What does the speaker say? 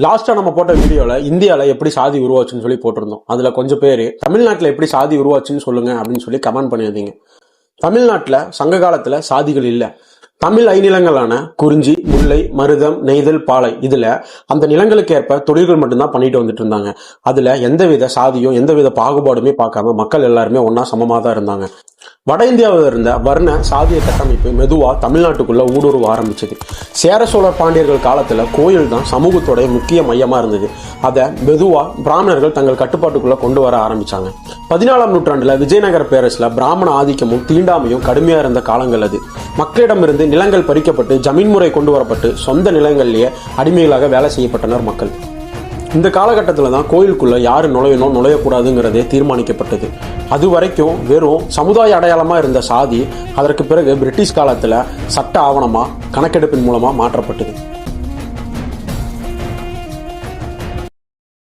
லாஸ்டா நம்ம போட்ட வீடியோல இந்தியால எப்படி சாதி உருவாச்சுன்னு சொல்லி போட்டிருந்தோம். அதுல கொஞ்சம் பேர் தமிழ்நாட்டுல எப்படி சாதி உருவாச்சுன்னு சொல்லுங்க அப்படின்னு சொல்லி கமெண்ட் பண்ணியிருந்தீங்க. தமிழ்நாட்டுல சங்க காலத்துல சாதிகள் இல்ல. தமிழ் ஐநிலங்களான குறிஞ்சி, முல்லை, மருதம், நெய்தல், பாலை இதுல அந்த நிலங்களுக்கு ஏற்ப தொழில்கள் மட்டும்தான் பண்ணிட்டு வந்துட்டு இருந்தாங்க. அதுல எந்தவித சாதியும் எந்தவித பாகுபாடுமே பார்க்காம மக்கள் எல்லாருமே ஒன்னா சமமா தான் இருந்தாங்க. வட இந்தியாவில் இருந்த வர்ண சாதிய கட்டமைப்பு மெதுவா தமிழ்நாட்டுக்குள்ள ஊடுருவ ஆரம்பிச்சது. சேர சோழர் பாண்டியர்கள் காலத்துல கோயில் தான் சமூகத்தோட முக்கிய மையமா இருந்தது. அதை மெதுவா பிராமணர்கள் தங்கள் கட்டுப்பாட்டுக்குள்ள கொண்டு வர ஆரம்பிச்சாங்க. 14ஆம் நூற்றாண்டுல விஜயநகர பேரரசுல பிராமண ஆதிக்கமும் தீண்டாமையும் கடுமையா இருந்த காலங்கள் அது. மக்களிடமிருந்து நிலங்கள் பறிக்கப்பட்டு ஜமீன் முறை கொண்டு வரப்பட்டு சொந்த நிலங்களிலேயே அடிமைகளாக வேலை செய்யப்பட்டனர் மக்கள். இந்த காலகட்டத்தில் தான் கோயிலுக்குள்ள யாரு நுழையணும் நுழையக்கூடாதுங்கிறதே தீர்மானிக்கப்பட்டது. அது வரைக்கும் வெறும் சமுதாய அடையாளமா இருந்த சாதி அதற்கு பிறகு பிரிட்டிஷ் காலத்துல சட்ட ஆவணமா கணக்கெடுப்பின் மூலமா மாற்றப்பட்டது.